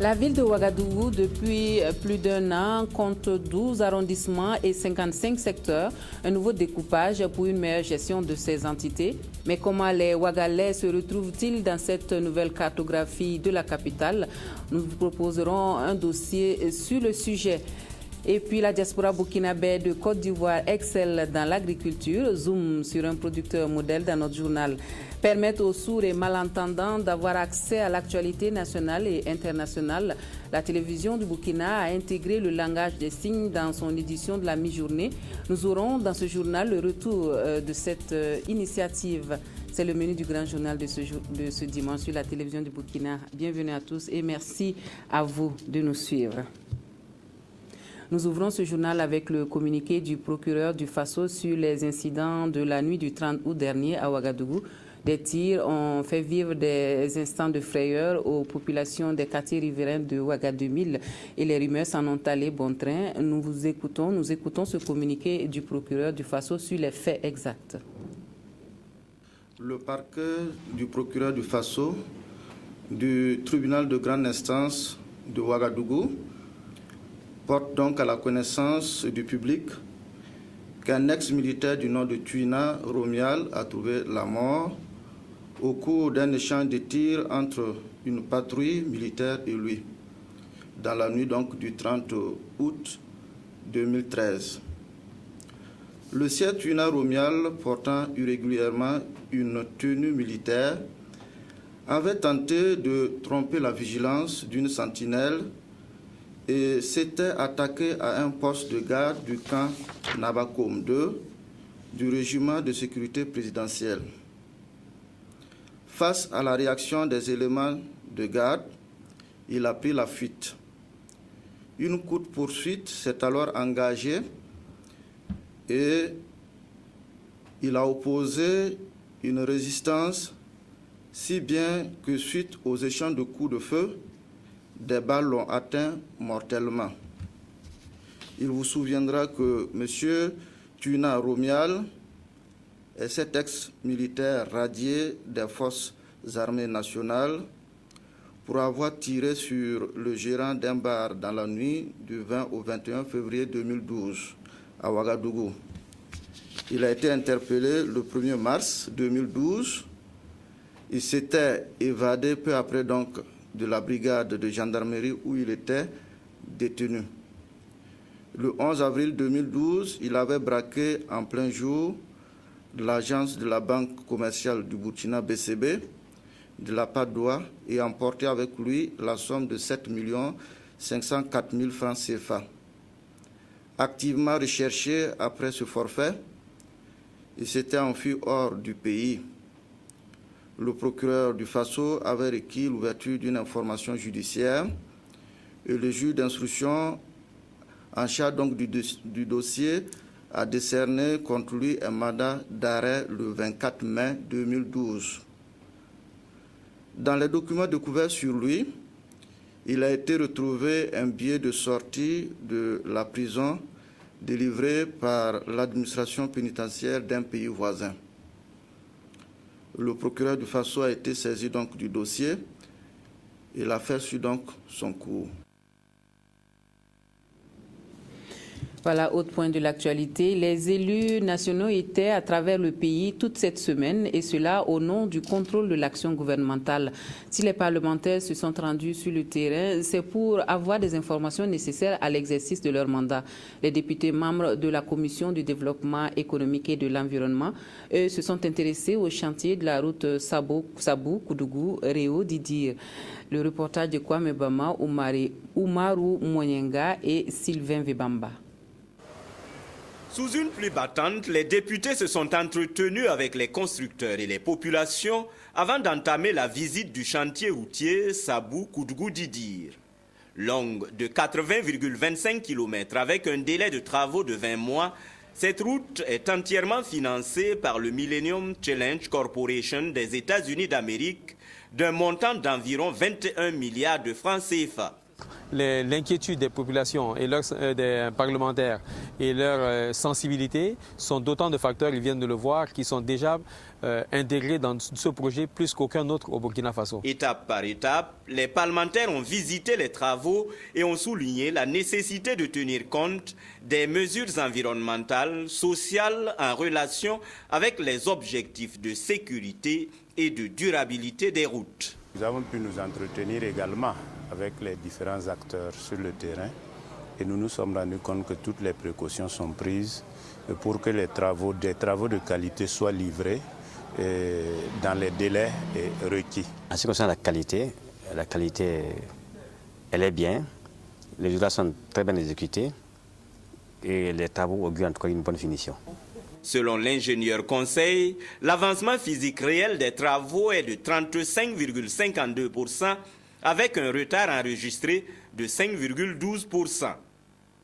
La ville de Ouagadougou, depuis plus d'un an, compte 12 arrondissements et 55 secteurs. Un nouveau découpage pour une meilleure gestion de ces entités. Mais comment les Ouagalais se retrouvent-ils dans cette nouvelle cartographie de la capitale? Nous vous proposerons un dossier sur le sujet. Et puis la diaspora burkinabé de Côte d'Ivoire excelle dans l'agriculture. Zoom sur un producteur modèle dans notre journal. Permettre aux sourds et malentendants d'avoir accès à l'actualité nationale et internationale. La télévision du Burkina a intégré le langage des signes dans son édition de la mi-journée. Nous aurons dans ce journal le retour de cette initiative. C'est le menu du grand journal de ce dimanche sur la télévision du Burkina. Bienvenue à tous et merci à vous de nous suivre. Nous ouvrons ce journal avec le communiqué du procureur du Faso sur les incidents de la nuit du 30 août dernier à Ouagadougou. Des tirs ont fait vivre des instants de frayeur aux populations des quartiers riverains de Ouaga 2000 et les rumeurs s'en ont allé bon train. Nous écoutons ce communiqué du procureur du Faso sur les faits exacts. Le parquet du procureur du Faso du tribunal de grande instance de Ouagadougou porte donc à la connaissance du public qu'un ex-militaire du nom de Tuina Romial a trouvé la mort au cours d'un échange de tirs entre une patrouille militaire et lui, dans la nuit donc du 30 août 2013. Le sieur Tuina Romial, portant irrégulièrement une tenue militaire, avait tenté de tromper la vigilance d'une sentinelle et s'était attaqué à un poste de garde du camp Nabakom II du régiment de sécurité présidentielle. Face à la réaction des éléments de garde, il a pris la fuite. Une courte poursuite s'est alors engagée et il a opposé une résistance si bien que suite aux échanges de coups de feu, des balles l'ont atteint mortellement. Il vous souviendra que M. Tuina Romial est cet ex-militaire radié des forces armées nationales pour avoir tiré sur le gérant d'un bar dans la nuit du 20 au 21 février 2012 à Ouagadougou. Il a été interpellé le 1er mars 2012. Il s'était évadé peu après donc de la brigade de gendarmerie où il était détenu. Le 11 avril 2012, il avait braqué en plein jour l'agence de la Banque commerciale du Burkina BCB de la Padoua et emporté avec lui la somme de 7 504 000 francs CFA. Activement recherché après ce forfait, il s'était enfui hors du pays. Le procureur du Faso avait requis l'ouverture d'une information judiciaire et le juge d'instruction en charge donc du dossier a décerné contre lui un mandat d'arrêt le 24 mai 2012. Dans les documents découverts sur lui, il a été retrouvé un billet de sortie de la prison délivré par l'administration pénitentiaire d'un pays voisin. Le procureur du Faso a été saisi donc du dossier et l'affaire suit donc son cours. Voilà, autre point de l'actualité. Les élus nationaux étaient à travers le pays toute cette semaine et cela au nom du contrôle de l'action gouvernementale. Si les parlementaires se sont rendus sur le terrain, c'est pour avoir des informations nécessaires à l'exercice de leur mandat. Les députés membres de la Commission du développement économique et de l'environnement, eux, se sont intéressés au chantier de la route Sabou-Koudougou-Réau-Didir. Le reportage de Kwame Bama, Oumarou Mwenyenga et Sylvain Vebamba. Sous une pluie battante, les députés se sont entretenus avec les constructeurs et les populations avant d'entamer la visite du chantier routier Sabou-Koudougou-Didir. Longue de 80,25 km avec un délai de travaux de 20 mois, cette route est entièrement financée par le Millennium Challenge Corporation des États-Unis d'Amérique d'un montant d'environ 21 milliards de francs CFA. l'inquiétude des populations et des parlementaires et leur sensibilité sont d'autant de facteurs, ils viennent de le voir, qui sont déjà intégrés dans ce projet plus qu'aucun autre au Burkina Faso. Étape par étape, les parlementaires ont visité les travaux et ont souligné la nécessité de tenir compte des mesures environnementales, sociales en relation avec les objectifs de sécurité et de durabilité des routes. Nous avons pu nous entretenir également avec les différents acteurs sur le terrain et nous nous sommes rendus compte que toutes les précautions sont prises pour que des travaux de qualité soient livrés dans les délais requis. En ce qui concerne la qualité, elle est bien, les résultats sont très bien exécutés et les travaux augurent en tout cas une bonne finition. Selon l'ingénieur conseil, l'avancement physique réel des travaux est de 35,52% avec un retard enregistré de 5,12%.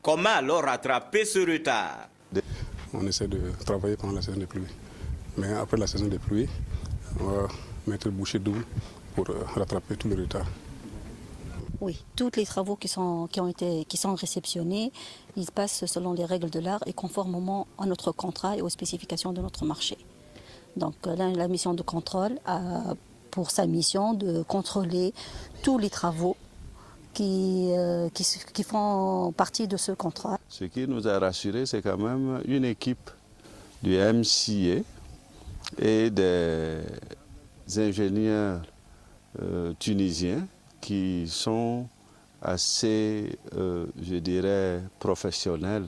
Comment alors rattraper ce retard? On essaie de travailler pendant la saison des pluies. Mais après la saison des pluies, on va mettre bouchée double pour rattraper tout le retard. Oui, tous les travaux qui sont réceptionnés, ils passent selon les règles de l'art et conformément à notre contrat et aux spécifications de notre marché. Donc la mission de contrôle a pour sa mission de contrôler tous les travaux qui font partie de ce contrat. Ce qui nous a rassurés, c'est quand même une équipe du MCA et des ingénieurs tunisiens qui sont assez, je dirais, professionnels.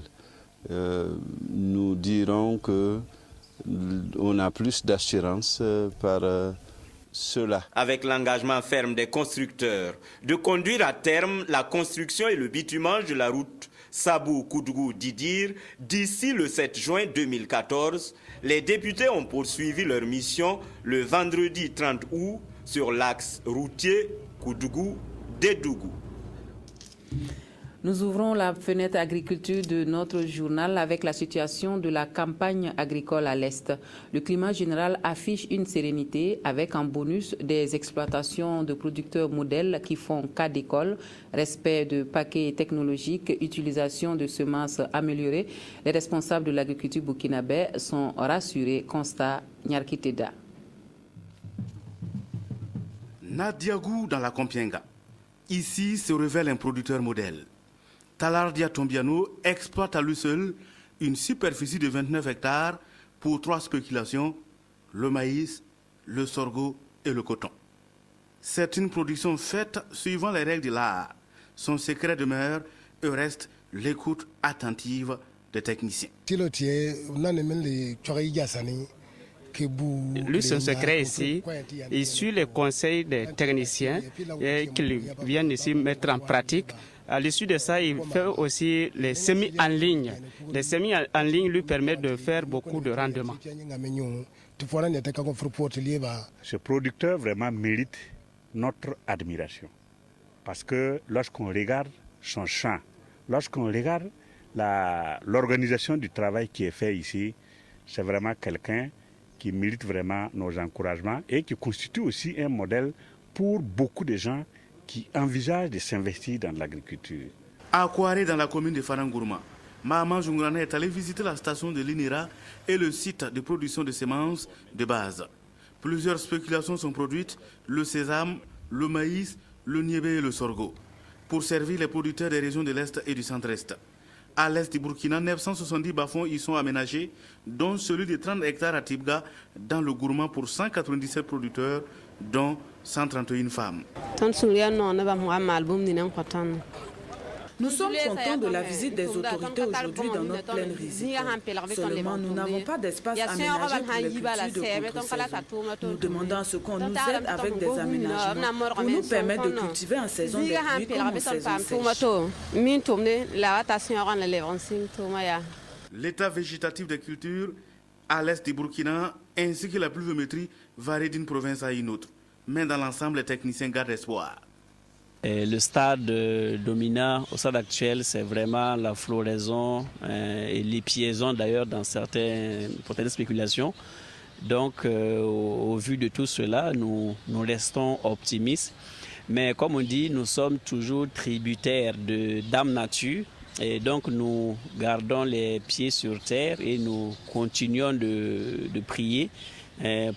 Nous dirons qu'on a plus d'assurance par cela. Avec l'engagement ferme des constructeurs de conduire à terme la construction et le bitumage de la route Sabou-Koudgou-Didir d'ici le 7 juin 2014, les députés ont poursuivi leur mission le vendredi 30 août sur l'axe routier Koudgou-Dédougou. Nous ouvrons la fenêtre agriculture de notre journal avec la situation de la campagne agricole à l'Est. Le climat général affiche une sérénité avec en bonus des exploitations de producteurs modèles qui font cas d'école, respect de paquets technologiques, utilisation de semences améliorées. Les responsables de l'agriculture burkinabé sont rassurés. Constat Nyarkiteda. Nadiagou dans la Compiègne. Ici se révèle un producteur modèle. Talardia Tombiano exploite à lui seul une superficie de 29 hectares pour 3 spéculations, le maïs, le sorgho et le coton. C'est une production faite suivant les règles de l'art. Son secret demeure et reste l'écoute attentive des techniciens. Lui, son secret ici, il suit les conseils des techniciens qu'ils viennent ici mettre en pratique. À l'issue de ça, il fait aussi les semis en ligne. Les semis en ligne lui permettent de faire beaucoup de rendement. Ce producteur vraiment mérite notre admiration. Parce que lorsqu'on regarde son champ, lorsqu'on regarde l'organisation du travail qui est fait ici, c'est vraiment quelqu'un qui mérite vraiment nos encouragements et qui constitue aussi un modèle pour beaucoup de gens qui envisagent de s'investir dans l'agriculture. À Kouaré, dans la commune de Farangourma, Mahaman Jungrane est allé visiter la station de l'INERA et le site de production de semences de base. Plusieurs spéculations sont produites, le sésame, le maïs, le niébé et le sorgho, pour servir les producteurs des régions de l'Est et du Centre-Est. À l'Est du Burkina, 970 bas-fonds y sont aménagés, dont celui de 30 hectares à Tibga, dans le Gourma pour 197 producteurs, dont 131 femmes. Nous sommes contents de la visite des autorités aujourd'hui dans notre plaine risicole. Seulement, nous n'avons pas d'espace aménagé pour les cultures de contre-saison. Nous demandons à ce qu'on nous aide avec des aménagements pour nous permettre de cultiver en saison des pluies comme en saison sèche. L'état végétatif des cultures à l'est du Burkina ainsi que la pluviométrie varient d'une province à une autre. Mais dans l'ensemble, les techniciens gardent espoir. Le stade dominant au stade actuel, c'est vraiment la floraison et l'épiaison d'ailleurs dans certaines spéculations. Donc, au vu de tout cela, nous restons optimistes. Mais comme on dit, nous sommes toujours tributaires de Dame Nature. Et donc nous gardons les pieds sur terre et nous continuons de prier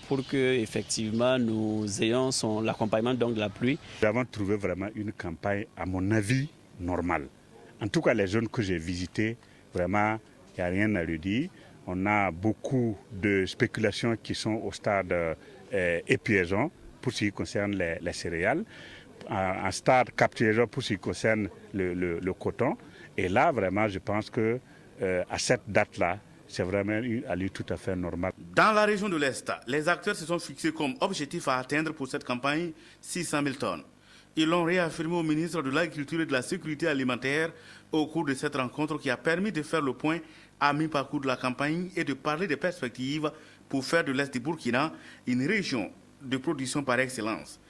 pour que effectivement nous ayons l'accompagnement de la pluie. Nous avons trouvé vraiment une campagne, à mon avis, normale. En tout cas, les zones que j'ai visitées, vraiment, il n'y a rien à lui dire. On a beaucoup de spéculations qui sont au stade épuisant pour ce qui concerne les céréales, un stade capturation pour ce qui concerne le coton. Et là, vraiment, je pense que à cette date-là, c'est vraiment une allure tout à fait normale. Dans la région de l'Est, les acteurs se sont fixés comme objectif à atteindre pour cette campagne 600 000 tonnes. Ils l'ont réaffirmé au ministre de l'Agriculture et de la Sécurité alimentaire au cours de cette rencontre qui a permis de faire le point à mi-parcours de la campagne et de parler des perspectives pour faire de l'Est du Burkina une région de production par excellence.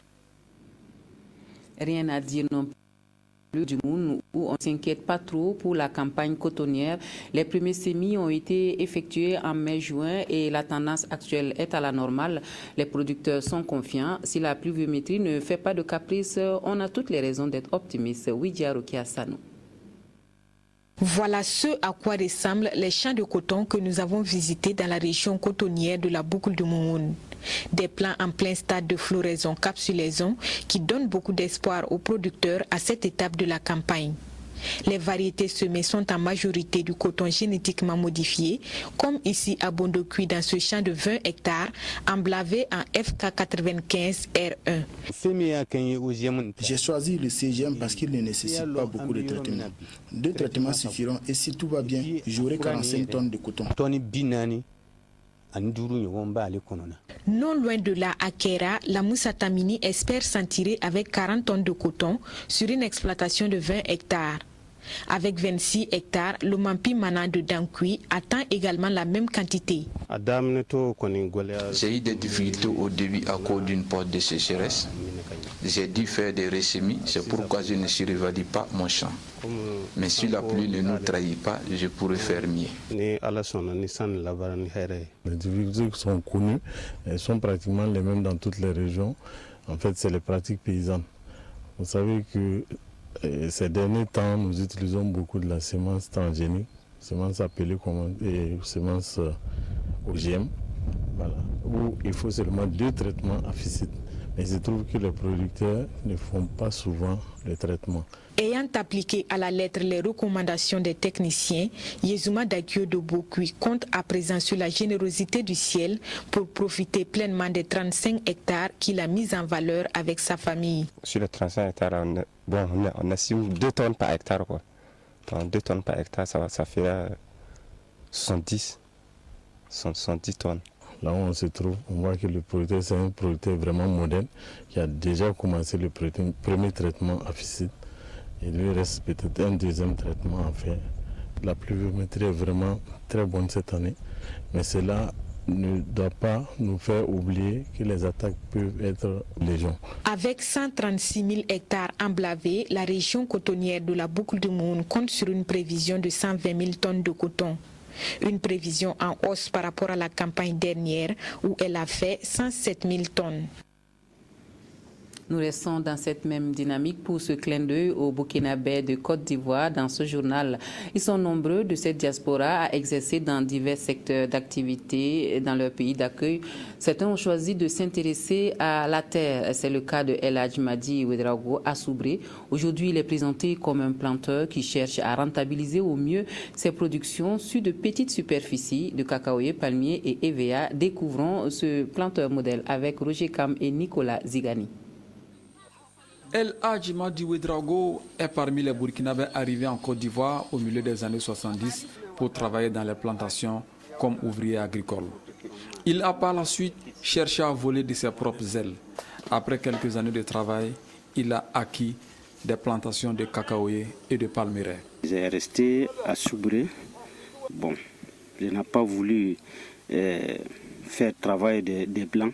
Rien à dire non plus du monde où on ne s'inquiète pas trop pour la campagne cotonnière. Les premiers semis ont été effectués en mai-juin et la tendance actuelle est à la normale. Les producteurs sont confiants. Si la pluviométrie ne fait pas de caprice, on a toutes les raisons d'être optimistes. Widja Rokia Sanou. Voilà ce à quoi ressemblent les champs de coton que nous avons visités dans la région cotonnière de la boucle de Moumoun. Des plants en plein stade de floraison-capsulaison qui donnent beaucoup d'espoir aux producteurs à cette étape de la campagne. Les variétés semées sont en majorité du coton génétiquement modifié, comme ici à Bondokui dans ce champ de 20 hectares, emblavé en FK95R1. J'ai choisi le CGM parce qu'il ne nécessite pas beaucoup de traitements. 2 traitements suffiront et si tout va bien, j'aurai 45 tonnes de coton. Non loin de là, à Kera, la Moussatamini espère s'en tirer avec 40 tonnes de coton sur une exploitation de 20 hectares. Avec 26 hectares, le Mampi Mana de Dankui atteint également la même quantité. J'ai eu des difficultés au début à cause d'une période de sécheresse. J'ai dû faire des ressemis, c'est pourquoi je ne survalide pas mon champ. Mais si la pluie ne nous trahit pas, je pourrais faire mieux. Les difficultés qui sont connues, elles sont pratiquement les mêmes dans toutes les régions. En fait, c'est les pratiques paysannes. Vous savez que ces derniers temps, nous utilisons beaucoup de la semence transgénique, semence appelée semence OGM, voilà, où il faut seulement 2 traitements à ficite. Mais il se trouve que les producteurs ne font pas souvent le traitement. Ayant appliqué à la lettre les recommandations des techniciens, Yezuma Dakio de Bokui compte à présent sur la générosité du ciel pour profiter pleinement des 35 hectares qu'il a mis en valeur avec sa famille. Sur les 35 hectares, on estime 2 tonnes par hectare. Quoi. Donc 2 tonnes par hectare, ça fait 70 tonnes. Là où on se trouve, on voit que le producteur, c'est un producteur vraiment moderne qui a déjà commencé le premier traitement à ficite. Il lui reste peut-être un deuxième traitement à faire. La pluviométrie est vraiment très bonne cette année, mais cela ne doit pas nous faire oublier que les attaques peuvent être légion. Avec 136 000 hectares emblavés, la région cotonnière de la boucle de Moun compte sur une prévision de 120 000 tonnes de coton. Une prévision en hausse par rapport à la campagne dernière où elle a fait 107 000 tonnes. Nous restons dans cette même dynamique pour ce clin d'œil aux Burkinabés de Côte d'Ivoire dans ce journal. Ils sont nombreux de cette diaspora à exercer dans divers secteurs d'activité dans leur pays d'accueil. Certains ont choisi de s'intéresser à la terre. C'est le cas de El Hadj Madi Ouedraogo à Soubré. Aujourd'hui, il est présenté comme un planteur qui cherche à rentabiliser au mieux ses productions sur de petites superficies de cacaoyers, palmiers et EVA. Découvrons ce planteur modèle avec Roger Kam et Nicolas Zigani. El Hadj Madi Ouedraogo est parmi les Burkinabés arrivés en Côte d'Ivoire au milieu des années 70 pour travailler dans les plantations comme ouvrier agricole. Il a par la suite cherché à voler de ses propres ailes. Après quelques années de travail, il a acquis des plantations de cacaoyers et de palmeraie. J'ai resté à Soubré. Bon, je n'ai pas voulu faire travail des blancs,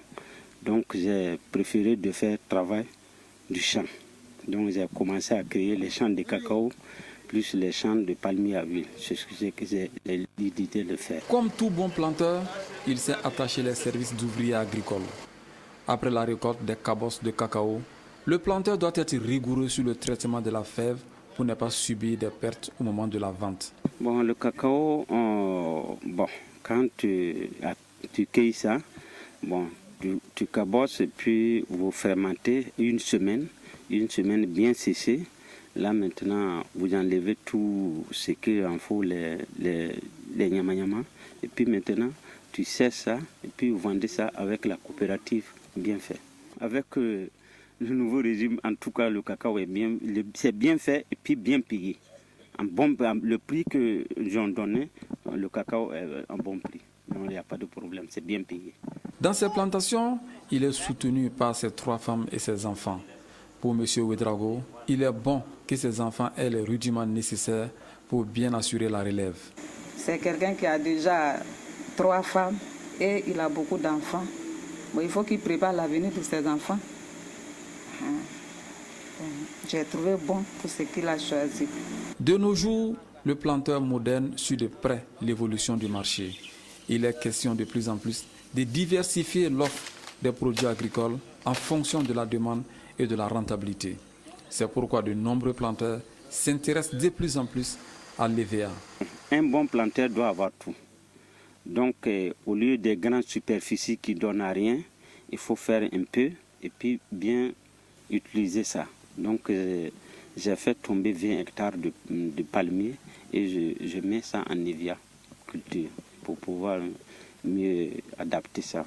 donc j'ai préféré de faire travail du champ. Donc j'ai commencé à créer les champs de cacao plus les champs de palmiers à huile. C'est ce que j'ai l'idée de faire. Comme tout bon planteur, il s'est attaché les services d'ouvriers agricoles. Après la récolte des cabosses de cacao, Le planteur doit être rigoureux sur le traitement de la fève pour ne pas subir des pertes au moment de la vente. Bon, le cacao, quand tu cueilles ça, tu cabosses et puis vous fermentez une semaine bien séchée. Là maintenant, vous enlevez tout ce qu'il en faut, les nyama-nyama. Et puis maintenant, tu sèches ça et puis vous vendez ça avec la coopérative bien fait. Avec le nouveau régime, en tout cas, le cacao c'est bien fait et puis bien payé. Le prix que j'en donnais, le cacao est un bon prix. Donc il n'y a pas de problème, c'est bien payé. Dans ces plantations, il est soutenu par ses 3 femmes et ses enfants. Pour M. Ouedraogo, il est bon que ses enfants aient les rudiments nécessaires pour bien assurer la relève. C'est quelqu'un qui a déjà 3 femmes et il a beaucoup d'enfants. Il faut qu'il prépare l'avenir de ses enfants. J'ai trouvé bon pour ce qu'il a choisi. De nos jours, le planteur moderne suit de près l'évolution du marché. Il est question de plus en plus de diversifier l'offre des produits agricoles en fonction de la demande et de la rentabilité. C'est pourquoi de nombreux planteurs s'intéressent de plus en plus à l'EVA. Un bon planteur doit avoir tout. Donc, au lieu des grandes superficies qui ne donnent à rien, il faut faire un peu et puis bien utiliser ça. Donc, j'ai fait tomber 20 hectares de palmiers et je mets ça en EVA culture pour pouvoir mieux adapter ça.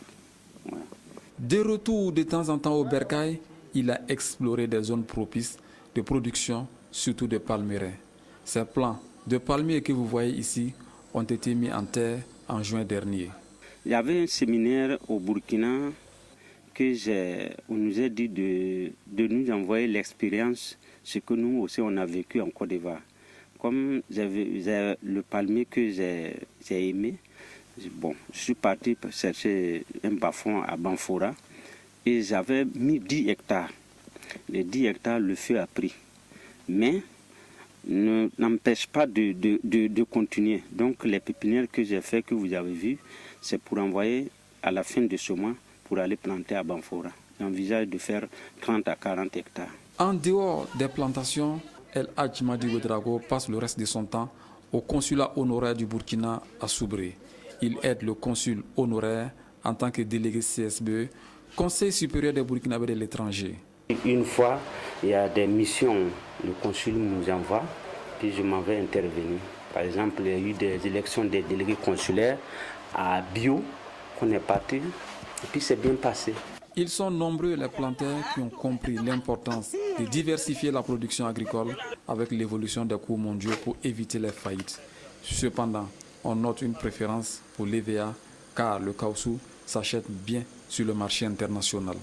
Voilà. De retour de temps en temps au bercail, il a exploré des zones propices de production, surtout de palmeraie. Ces plants de palmiers que vous voyez ici ont été mis en terre en juin dernier. Il y avait un séminaire au Burkina on nous a dit de nous envoyer l'expérience, ce que nous aussi on a vécu en Côte d'Ivoire. Comme j'avais le palmier que j'ai aimé, je suis parti chercher un bas-fond à Banfora et j'avais mis 10 hectares. Les 10 hectares, le feu a pris. Mais n'empêche pas de continuer. Donc les pépinières que j'ai fait, que vous avez vues, c'est pour envoyer à la fin de ce mois pour aller planter à Banfora. J'envisage de faire 30 à 40 hectares. En dehors des plantations, El Hadj Madi Ouedraogo passe le reste de son temps au consulat honoraire du Burkina à Soubré. Il aide le consul honoraire en tant que délégué CSBE, Conseil supérieur des Burkinabés de l'étranger. Une fois, il y a des missions, le consul nous envoie, puis je m'en vais intervenir. Par exemple, il y a eu des élections des délégués consulaires à Bio, qu'on est parti, et puis c'est bien passé. Ils sont nombreux les planteurs qui ont compris l'importance de diversifier la production agricole avec l'évolution des cours mondiaux pour éviter les faillites. Cependant, on note une préférence pour l'EVA car le caoutchouc s'achète bien sur le marché international.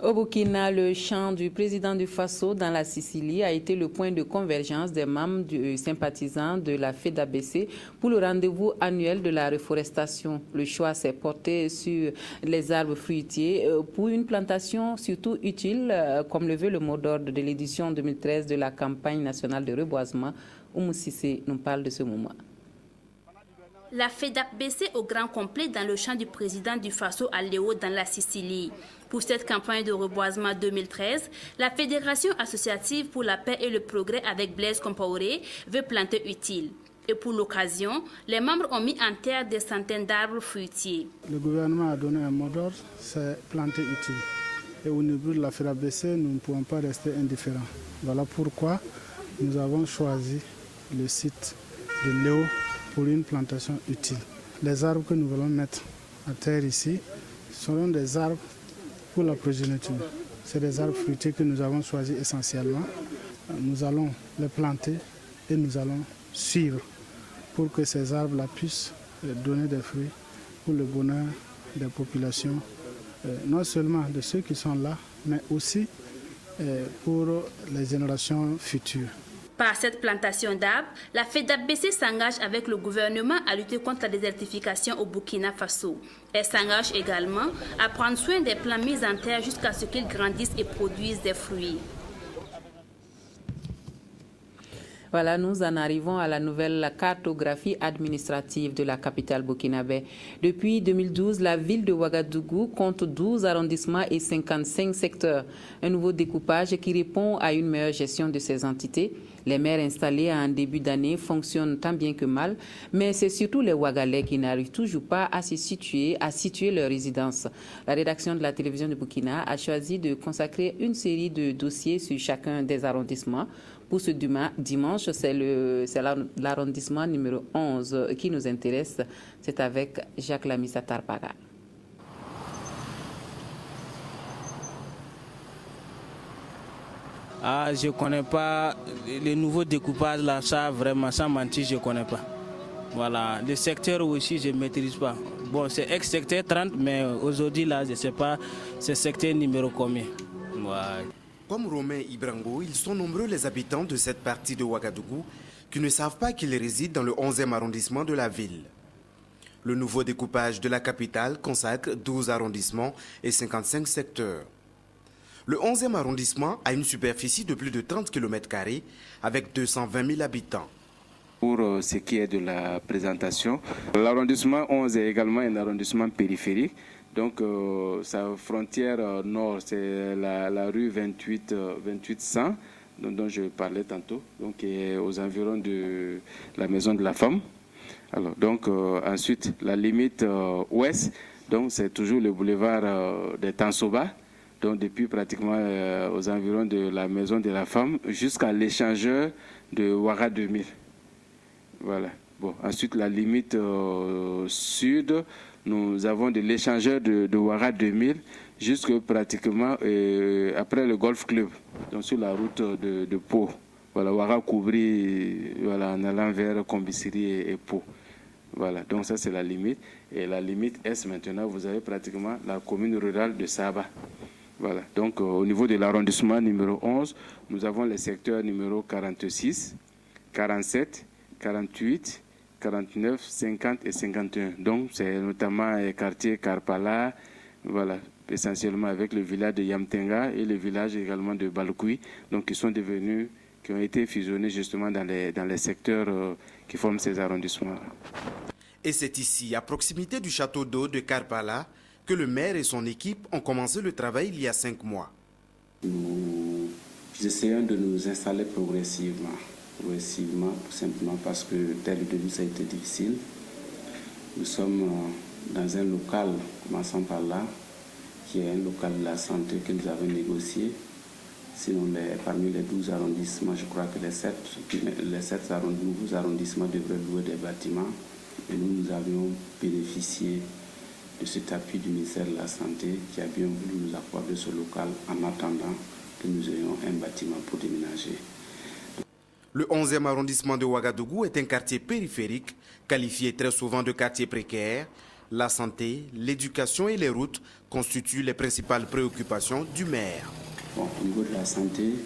Au Burkina, le chant du président du Faso dans la Sicile a été le point de convergence des membres sympathisants de la FEDABC pour le rendez-vous annuel de la reforestation. Le choix s'est porté sur les arbres fruitiers pour une plantation surtout utile, comme le veut le mot d'ordre de l'édition 2013 de la campagne nationale de reboisement. Oumou Sissé nous parle de ce moment. La FEDABC au grand complet dans le champ du président du Faso à Léo dans la Sicile. Pour cette campagne de reboisement 2013, la Fédération associative pour la paix et le progrès avec Blaise Compaoré veut planter utile. Et pour l'occasion, les membres ont mis en terre des centaines d'arbres fruitiers. Le gouvernement a donné un mot d'ordre, c'est planter utile. Et au niveau de la FEDABC, nous ne pouvons pas rester indifférents. Voilà pourquoi nous avons choisi le site de Léo pour une plantation utile. Les arbres que nous allons mettre à terre ici seront des arbres pour la progéniture. C'est des arbres fruitiers que nous avons choisis essentiellement. Nous allons les planter et nous allons suivre pour que ces arbres-là puissent donner des fruits pour le bonheur des populations, non seulement de ceux qui sont là, mais aussi pour les générations futures. Par cette plantation d'arbres, la FEDABC s'engage avec le gouvernement à lutter contre la désertification au Burkina Faso. Elle s'engage également à prendre soin des plants mis en terre jusqu'à ce qu'ils grandissent et produisent des fruits. Voilà, nous en arrivons à la nouvelle cartographie administrative de la capitale burkinabé. Depuis 2012, la ville de Ouagadougou compte 12 arrondissements et 55 secteurs. Un nouveau découpage qui répond à une meilleure gestion de ces entités. Les maires installés en début d'année fonctionnent tant bien que mal, mais c'est surtout les Ouagalais qui n'arrivent toujours pas à situer leur résidence. La rédaction de la télévision de Burkina a choisi de consacrer une série de dossiers sur chacun des arrondissements. Pour ce dimanche, c'est l'arrondissement numéro 11 qui nous intéresse. C'est avec Jacques Lamissa Tarpaga. Ah, je ne connais pas les nouveaux découpages là, ça vraiment, sans mentir, je ne connais pas. Voilà, le secteur aussi, je ne maîtrise pas. Bon, c'est ex-secteur 30, mais aujourd'hui là, je ne sais pas, c'est secteur numéro combien. Ouais. Comme Romain Ibrango, ils sont nombreux les habitants de cette partie de Ouagadougou qui ne savent pas qu'ils résident dans le 11e arrondissement de la ville. Le nouveau découpage de la capitale consacre 12 arrondissements et 55 secteurs. Le 11e arrondissement a une superficie de plus de 30 km² avec 220 000 habitants. Pour ce qui est de la présentation, l'arrondissement 11 est également un arrondissement périphérique. Donc sa frontière nord, c'est la rue 2800 dont je parlais tantôt, donc aux environs de la maison de la femme. Alors, donc ensuite, la limite ouest, donc c'est toujours le boulevard des Tansoba, donc depuis pratiquement aux environs de la maison de la femme jusqu'à l'échangeur de Ouara 2000. Voilà. Bon, ensuite, la limite sud, nous avons de l'échangeur de Ouara 2000 jusque pratiquement après le Golf Club, donc sur la route de Pau. Voilà, Ouara Koubri, voilà, en allant vers Combisiri et Pau. Voilà, donc ça c'est la limite. Et la limite est maintenant, vous avez pratiquement la commune rurale de Saba. Voilà, donc au niveau de l'arrondissement numéro 11, nous avons les secteurs numéro 46, 47, 48, 49, 50 et 51. Donc c'est notamment les quartiers Karpala, voilà, essentiellement avec le village de Yamtenga et le village également de Balkoui, donc qui ont été fusionnés justement dans les secteurs qui forment ces arrondissements. Et c'est ici, à proximité du château d'eau de Karpala, que le maire et son équipe ont commencé le travail il y a 5 mois. Nous essayons de nous installer progressivement, tout simplement parce que dès le début ça a été difficile. Nous sommes dans un local, commençons par là, qui est un local de la santé que nous avons négocié. Sinon, parmi les 12 arrondissements, je crois que les 7 nouveaux arrondissements devraient louer des bâtiments. Et nous avions bénéficié de cet appui du ministère de la Santé qui a bien voulu nous accorder ce local en attendant que nous ayons un bâtiment pour déménager. Le 11e arrondissement de Ouagadougou est un quartier périphérique qualifié très souvent de quartier précaire. La santé, l'éducation et les routes constituent les principales préoccupations du maire. Bon, au niveau de la santé,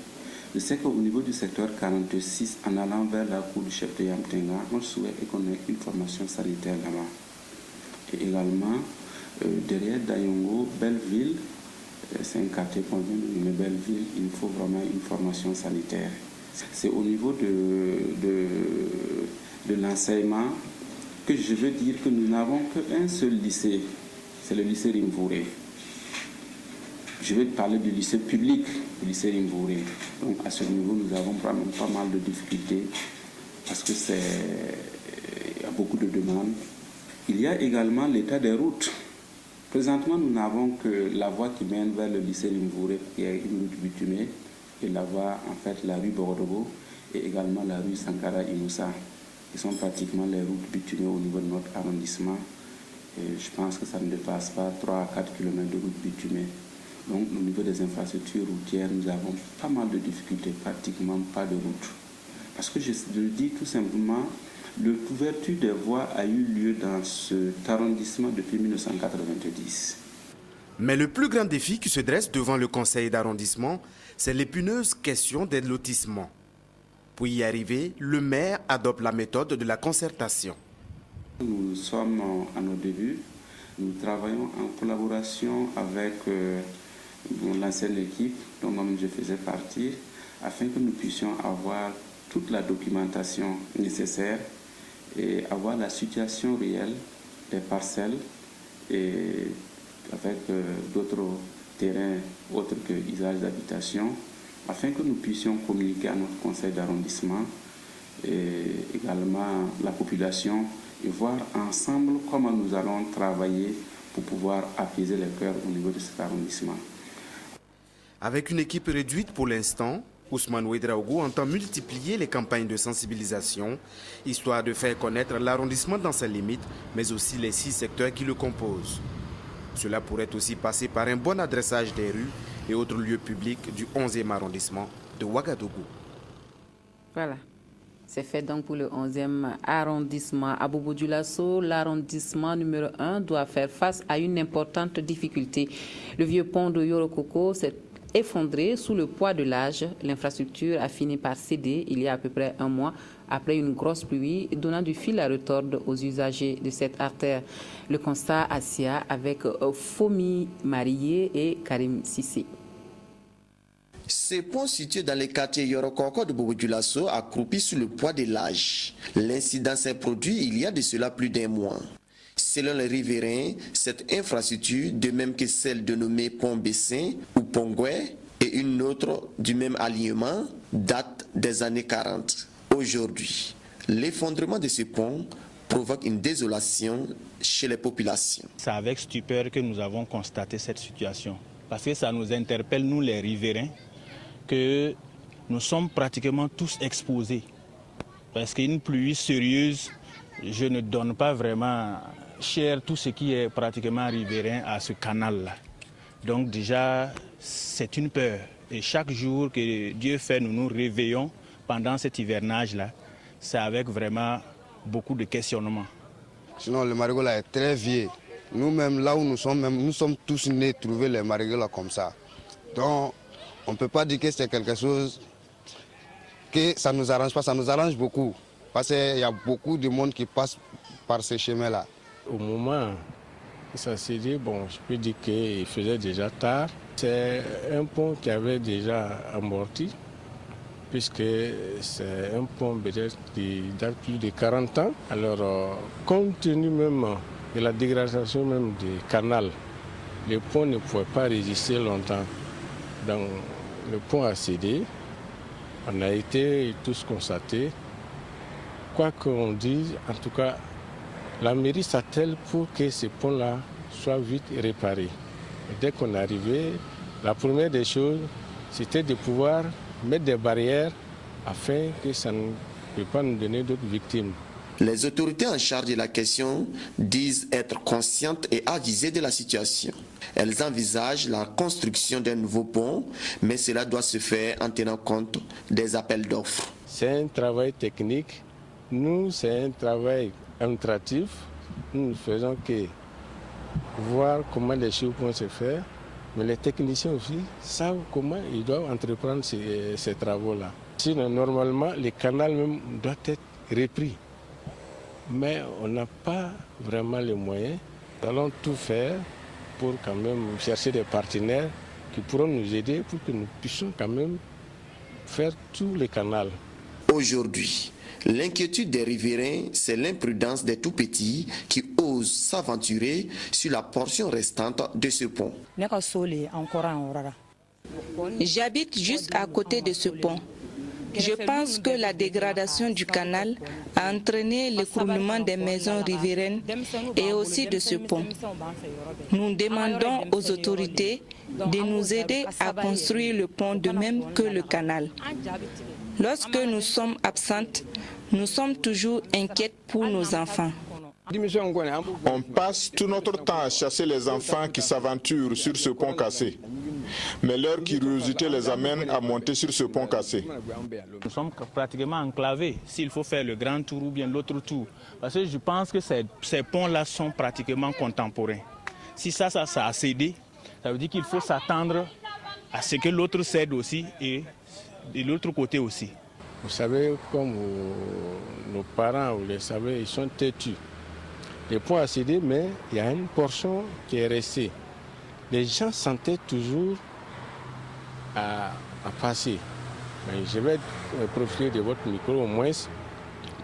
je sais qu'au niveau du secteur 46, en allant vers la cour du chef de Yamtenga, on souhaite qu'on ait une formation sanitaire là-bas. Et également, derrière Dayongo, Belleville, c'est un quartier qu'on vient de nommer Belleville, il faut vraiment une formation sanitaire. C'est au niveau de l'enseignement que je veux dire que nous n'avons qu'un seul lycée, c'est le lycée Rimvouré. Je vais parler du lycée public, le lycée Rimvouré. Donc à ce niveau, nous avons vraiment pas mal de difficultés parce que il y a beaucoup de demandes. Il y a également l'état des routes. Présentement, nous n'avons que la voie qui mène vers le lycée Rimvouré, qui est une route bitumée, et la voie, en fait, la rue Bordogo et également la rue Sankara Inoussa, qui sont pratiquement les routes bitumées au niveau de notre arrondissement. Et je pense que ça ne dépasse pas 3 à 4 km de route bitumée. Donc, au niveau des infrastructures routières, nous avons pas mal de difficultés, pratiquement pas de route. Parce que je le dis tout simplement, l'ouverture des voies a eu lieu dans cet arrondissement depuis 1990. Mais le plus grand défi qui se dresse devant le conseil d'arrondissement, c'est l'épineuse question des lotissements. Pour y arriver, le maire adopte la méthode de la concertation. Nous sommes à nos débuts. Nous travaillons en collaboration avec l'ancienne équipe dont je faisais partie, afin que nous puissions avoir toute la documentation nécessaire et avoir la situation réelle des parcelles et avec d'autres terrains autres que usage d'habitation, afin que nous puissions communiquer à notre conseil d'arrondissement et également la population et voir ensemble comment nous allons travailler pour pouvoir apaiser les cœurs au niveau de cet arrondissement. Avec une équipe réduite pour l'instant, Ousmane Ouedraogo entend multiplier les campagnes de sensibilisation, histoire de faire connaître l'arrondissement dans ses limites, mais aussi les 6 secteurs qui le composent. Cela pourrait aussi passer par un bon adressage des rues et autres lieux publics du 11e arrondissement de Ouagadougou. Voilà. C'est fait donc pour le 11e arrondissement. À Bobo-Dioulasso, l'arrondissement numéro 1 doit faire face à une importante difficulté. Le vieux pont de Yorokoko s'est effondré sous le poids de l'âge. L'infrastructure a fini par céder il y a à peu près un mois après une grosse pluie, donnant du fil à retordre aux usagers de cette artère. Le constat à Sia avec Fomi Marié et Karim Sissé. Ce pont situé dans le quartier Yorokoko de Bobo-Dioulasso a croupi sous le poids de l'âge. L'incident s'est produit il y a de cela plus d'un mois. Selon les riverains, cette infrastructure, de même que celle dénommée Pont Bessin ou Pongoué et une autre du même alignement, date des années 40. Aujourd'hui, l'effondrement de ce pont provoque une désolation chez les populations. C'est avec stupeur que nous avons constaté cette situation, parce que ça nous interpelle, nous les riverains, que nous sommes pratiquement tous exposés. Parce qu'une pluie sérieuse, je ne donne pas vraiment cher tout ce qui est pratiquement riverain à ce canal-là. Donc déjà, c'est une peur. Et chaque jour que Dieu fait, nous nous réveillons pendant cet hivernage-là, c'est avec vraiment beaucoup de questionnements. Sinon, le marigot là est très vieux. Nous-mêmes, là où nous sommes tous nés trouver les marigots là comme ça. Donc, on ne peut pas dire que c'est quelque chose que ça ne nous arrange pas, ça nous arrange beaucoup. Parce qu'il y a beaucoup de monde qui passe par ces chemins-là. Au moment où ça s'est dit, bon, je peux dire qu'il faisait déjà tard. C'est un pont qui avait déjà amorti, puisque c'est un pont peut-être qui date plus de 40 ans. Alors, compte tenu même de la dégradation même du canal, le pont ne pouvait pas résister longtemps. Donc, le pont a cédé. On a été tous constatés. Quoi qu'on dise, en tout cas, la mairie s'attelle pour que ce pont-là soit vite réparé. Et dès qu'on est arrivé, la première des choses, c'était de pouvoir mettre des barrières afin que ça ne peut pas nous donner d'autres victimes. Les autorités en charge de la question disent être conscientes et avisées de la situation. Elles envisagent la construction d'un nouveau pont, mais cela doit se faire en tenant compte des appels d'offres. C'est un travail technique. Nous, c'est un travail administratif. Nous ne faisons que voir comment les choses vont se faire. Mais les techniciens aussi savent comment ils doivent entreprendre ces travaux-là. Sinon, normalement, le canal même doit être repris. Mais on n'a pas vraiment les moyens. Nous allons tout faire pour quand même chercher des partenaires qui pourront nous aider pour que nous puissions quand même faire tout le canal. Aujourd'hui, l'inquiétude des riverains, c'est l'imprudence des tout-petits qui osent s'aventurer sur la portion restante de ce pont. J'habite juste à côté de ce pont. Je pense que la dégradation du canal a entraîné l'écroulement des maisons riveraines et aussi de ce pont. Nous demandons aux autorités de nous aider à construire le pont de même que le canal. Lorsque nous sommes absentes, nous sommes toujours inquiètes pour nos enfants. On passe tout notre temps à chasser les enfants qui s'aventurent sur ce pont cassé. Mais leur curiosité les amène à monter sur ce pont cassé. Nous sommes pratiquement enclavés, s'il faut faire le grand tour ou bien l'autre tour. Parce que je pense que ces ponts-là sont pratiquement contemporains. Si ça a cédé, ça veut dire qu'il faut s'attendre à ce que l'autre cède aussi et de l'autre côté aussi. Vous savez, comme nos parents, vous le savez, ils sont têtus. Le pont a cédé, mais il y a une portion qui est restée. Les gens s'entêtent toujours à passer. Mais je vais profiter de votre micro au moins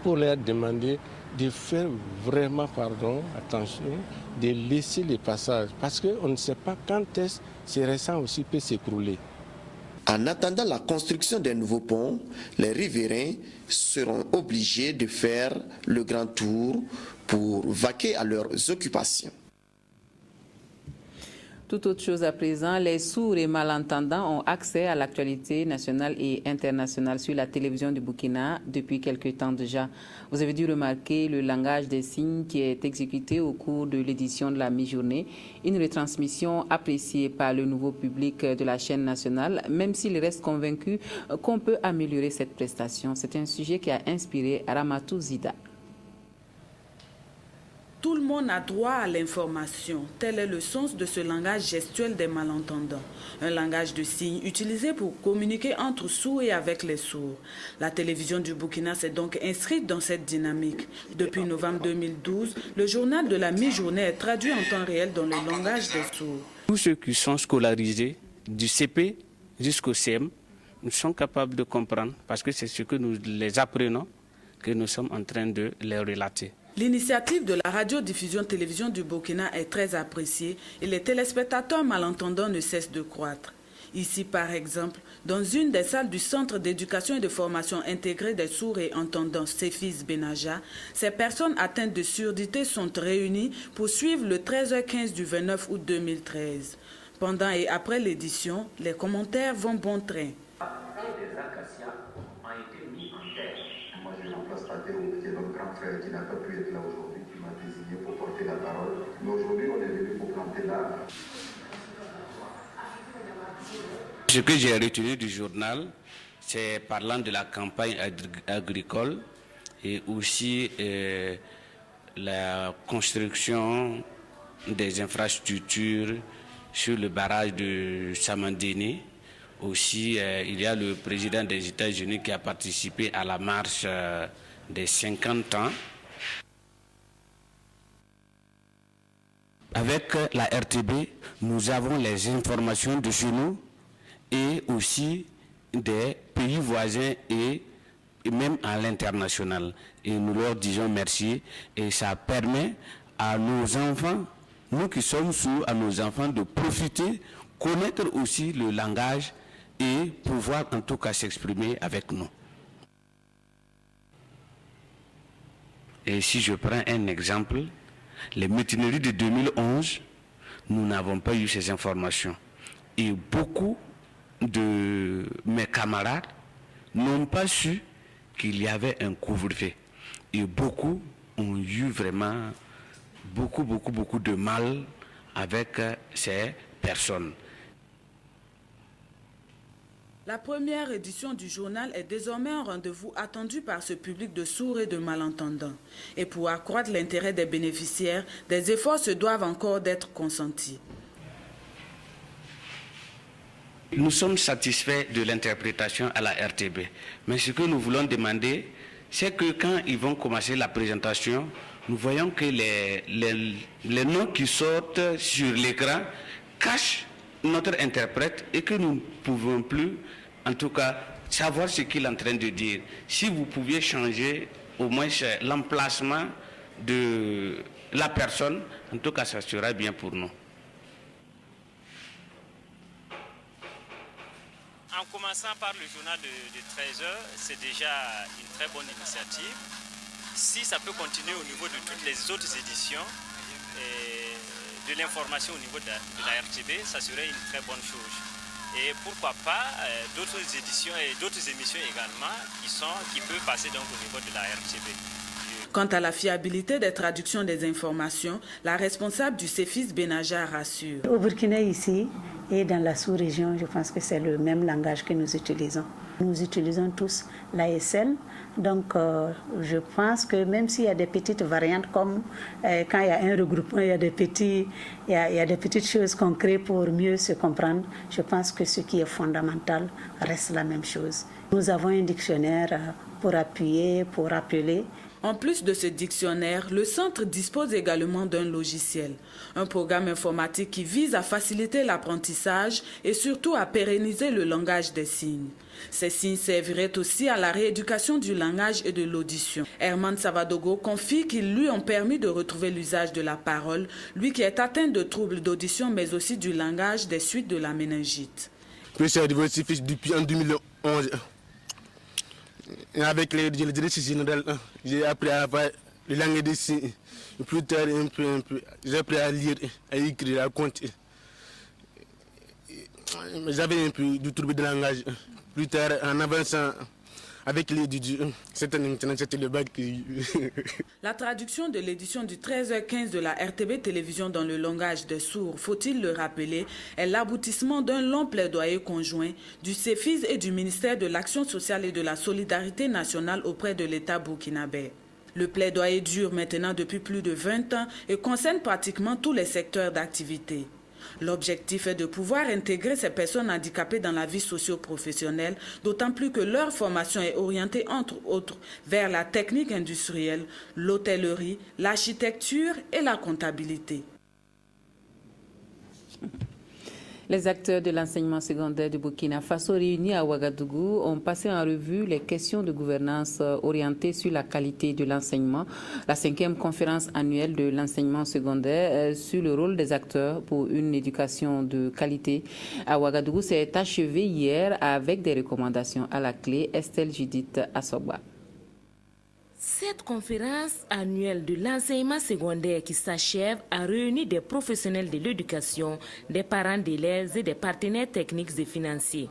pour leur demander de faire vraiment, attention, de laisser les passages. Parce qu'on ne sait pas quand est-ce que ces récents aussi peut s'écrouler. En attendant la construction d'un nouveau pont, les riverains seront obligés de faire le grand tour pour vaquer à leurs occupations. Tout autre chose à présent, les sourds et malentendants ont accès à l'actualité nationale et internationale sur la télévision du Burkina depuis quelque temps déjà. Vous avez dû remarquer le langage des signes qui est exécuté au cours de l'édition de la mi-journée, une retransmission appréciée par le nouveau public de la chaîne nationale, même s'il reste convaincu qu'on peut améliorer cette prestation. C'est un sujet qui a inspiré Ramatou Zida. Tout le monde a droit à l'information. Tel est le sens de ce langage gestuel des malentendants. Un langage de signes utilisé pour communiquer entre sourds et avec les sourds. La télévision du Burkina s'est donc inscrite dans cette dynamique. Depuis novembre 2012, le journal de la mi-journée est traduit en temps réel dans le langage des sourds. Tous ceux qui sont scolarisés, du CP jusqu'au CM, nous sommes capables de comprendre, parce que c'est ce que nous les apprenons, que nous sommes en train de les relater. L'initiative de la radiodiffusion-télévision du Burkina est très appréciée et les téléspectateurs malentendants ne cessent de croître. Ici, par exemple, dans une des salles du Centre d'éducation et de formation intégrée des sourds et entendants Cefis Benaja, ces personnes atteintes de surdité sont réunies pour suivre le 13h15 du 29 août 2013. Pendant et après l'édition, les commentaires vont bon train. Notre grand frère qui n'a pas pu être là aujourd'hui, qui m'a désigné pour porter la parole. Mais aujourd'hui, on est venu pour planter l'arbre. Ce que j'ai retenu du journal, c'est parlant de la campagne agricole et aussi la construction des infrastructures sur le barrage de Samandéné. Aussi, il y a le président des États-Unis qui a participé à la marche des 50 ans. Avec la RTB, nous avons les informations de chez nous et aussi des pays voisins et même à l'international. Et nous leur disons merci et ça permet à nos enfants, nous qui sommes sourds, à nos enfants de profiter, connaître aussi le langage et pouvoir en tout cas s'exprimer avec nous. Et si je prends un exemple, les mutineries de 2011, nous n'avons pas eu ces informations. Et beaucoup de mes camarades n'ont pas su qu'il y avait un couvre-feu. Et beaucoup ont eu vraiment beaucoup de mal avec ces personnes. La première édition du journal est désormais un rendez-vous attendu par ce public de sourds et de malentendants. Et pour accroître l'intérêt des bénéficiaires, des efforts se doivent encore d'être consentis. Nous sommes satisfaits de l'interprétation à la RTB. Mais ce que nous voulons demander, c'est que quand ils vont commencer la présentation, nous voyons que les noms qui sortent sur l'écran cachent notre interprète et que nous ne pouvons plus, en tout cas, savoir ce qu'il est en train de dire. Si vous pouviez changer au moins l'emplacement de la personne, en tout cas, ça sera bien pour nous. En commençant par le journal de 13h, c'est déjà une très bonne initiative. Si ça peut continuer au niveau de toutes les autres éditions, de l'information au niveau de la RTB, ça serait une très bonne chose. Et pourquoi pas d'autres éditions et d'autres émissions également qui peuvent passer donc au niveau de la RTB. Quant à la fiabilité des traductions des informations, la responsable du Cefis Benaja rassure. Au Burkina ici et dans la sous-région, je pense que c'est le même langage que nous utilisons. Nous utilisons tous l'ASL, donc je pense que même s'il y a des petites variantes comme quand il y a un regroupement, il y a des petites choses qu'on crée pour mieux se comprendre, je pense que ce qui est fondamental reste la même chose. Nous avons un dictionnaire pour appuyer, pour rappeler, En plus de ce dictionnaire, le centre dispose également d'un logiciel, un programme informatique qui vise à faciliter l'apprentissage et surtout à pérenniser le langage des signes. Ces signes serviraient aussi à la rééducation du langage et de l'audition. Herman Savadogo confie qu'ils lui ont permis de retrouver l'usage de la parole, lui qui est atteint de troubles d'audition mais aussi du langage des suites de la méningite. Je suis diversifié depuis en 2011. Et avec les directrices générales, j'ai appris à faire les langues des signes. Plus tard, j'ai appris à lire, à écrire, à compter. J'avais un peu du trouble de langage. Plus tard, en avançant avec l'édition, c'était le bac. La traduction de l'édition du 13h15 de la RTB Télévision dans le langage des sourds, faut-il le rappeler, est l'aboutissement d'un long plaidoyer conjoint du CEFIS et du ministère de l'Action sociale et de la Solidarité nationale auprès de l'État burkinabé. Le plaidoyer dure maintenant depuis plus de 20 ans et concerne pratiquement tous les secteurs d'activité. L'objectif est de pouvoir intégrer ces personnes handicapées dans la vie socio-professionnelle, d'autant plus que leur formation est orientée, entre autres, vers la technique industrielle, l'hôtellerie, l'architecture et la comptabilité. Les acteurs de l'enseignement secondaire du Burkina Faso réunis à Ouagadougou ont passé en revue les questions de gouvernance orientées sur la qualité de l'enseignement. La 5e conférence annuelle de l'enseignement secondaire sur le rôle des acteurs pour une éducation de qualité à Ouagadougou s'est achevée hier avec des recommandations à la clé. Estelle Judith Assoba. Cette conférence annuelle de l'enseignement secondaire qui s'achève a réuni des professionnels de l'éducation, des parents d'élèves et des partenaires techniques et financiers.